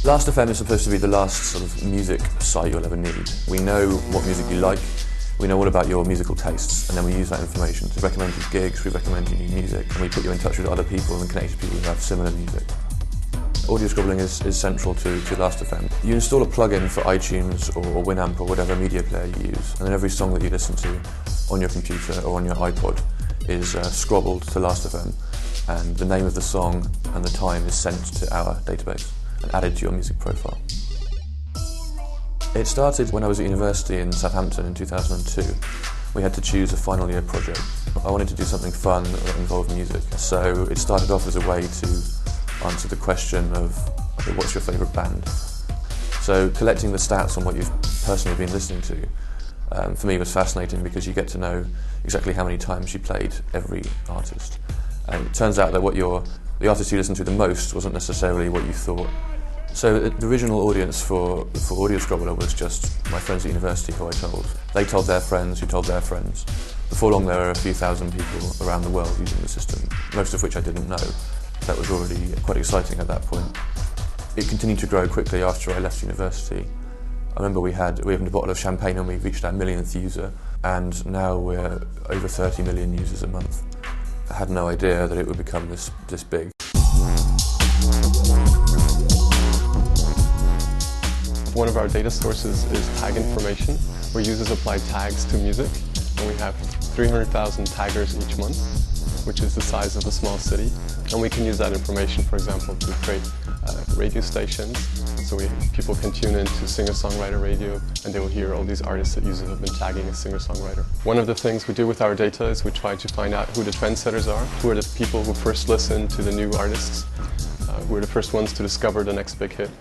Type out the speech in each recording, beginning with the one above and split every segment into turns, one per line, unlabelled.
Last.fm is supposed to be the last sort of music site you'll ever need. We know what music you like, we know all about your musical tastes, and then we use that information to recommend you gigs, we recommend you new music, and we put you in touch with other people and connect you to people who have similar music. Audio scribbling is central to Last.fm. You install a plugin for iTunes or Winamp or whatever media player you use, and then every song that you listen to on your computer or on your iPod is scrobbled to Last.fm, and the name of the song and the time is sent to our database and added to your music profile. It started when I was at university in Southampton in 2002. We had to choose a final year project. I wanted to do something fun that involved music, so it started off as a way to answer the question of, okay, what's your favourite band? So collecting the stats on what you've personally been listening to, for me was fascinating because you get to know exactly how many times you played every artist. And it turns out that the artist you listened to the most wasn't necessarily what you thought. So the original audience for Audio Scrobbler was just my friends at university who I told. They told their friends who told their friends. Before long there were a few thousand people around the world using the system, most of which I didn't know. That was already quite exciting at that point. It continued to grow quickly after I left university. I remember we opened a bottle of champagne and we reached our millionth user, and now we're over 30 million users a month. I had no idea that it would become this big.
One of our data sources is tag information, where users apply tags to music, and we have 300,000 taggers each month, which is the size of a small city. And we can use that information, for example, to create radio stations, so people can tune in to singer-songwriter radio and they will hear all these artists that users have been tagging as singer-songwriter. One of the things we do with our data is we try to find out who the trendsetters are, who are the people who first listen to the new artists, who are the first ones to discover the next big hit.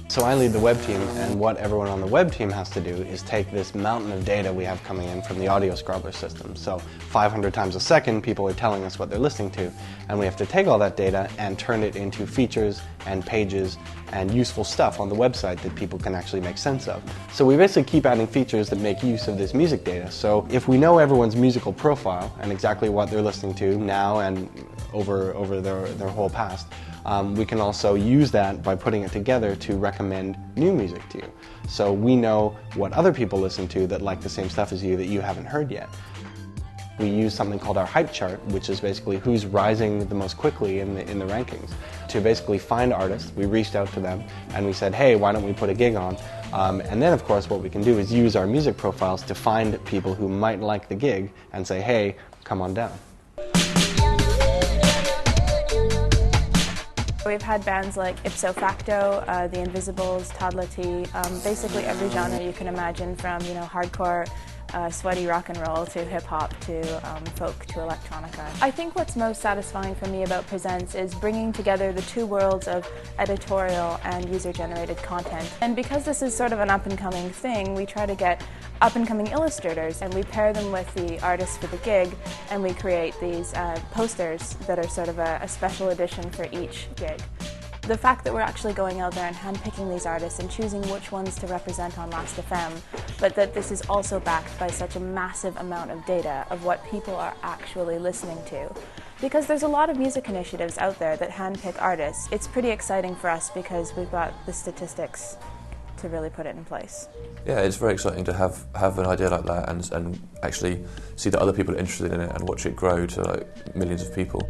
So I lead the web team, and what everyone on the web team has to do is take this mountain of data we have coming in from the audio scrobbler system. So 500 times a second people are telling us what they're listening to, and we have to take all that data and turn it into features and pages and useful stuff on the website that people can actually make sense of. So we basically keep adding features that make use of this music data. So if we know everyone's musical profile and exactly what they're listening to now and over their whole past, we can also use that by putting it together to recommend new music to you. So we know what other people listen to that like the same stuff as you that you haven't heard yet. We use something called our hype chart, which is basically who's rising the most quickly in the rankings. To basically find artists, we reached out to them and we said, hey, why don't we put a gig on? And then of course what we can do is use our music profiles to find people who might like the gig and say, hey, come on down.
We've had bands like Ipso Facto, The Invisibles, Toddler T, basically every genre you can imagine, from hardcore, sweaty rock and roll to hip-hop to folk to electronica. I think what's most satisfying for me about Presents is bringing together the two worlds of editorial and user-generated content. And because this is sort of an up-and-coming thing, we try to get up-and-coming illustrators and we pair them with the artists for the gig, and we create these posters that are sort of a special edition for each gig. The fact that we're actually going out there and handpicking these artists and choosing which ones to represent on Last.fm, but that this is also backed by such a massive amount of data of what people are actually listening to. Because there's a lot of music initiatives out there that handpick artists. It's pretty exciting for us because we've got the statistics to really put it in place.
Yeah, it's very exciting to have an idea like that and actually see that other people are interested in it and watch it grow to millions of people.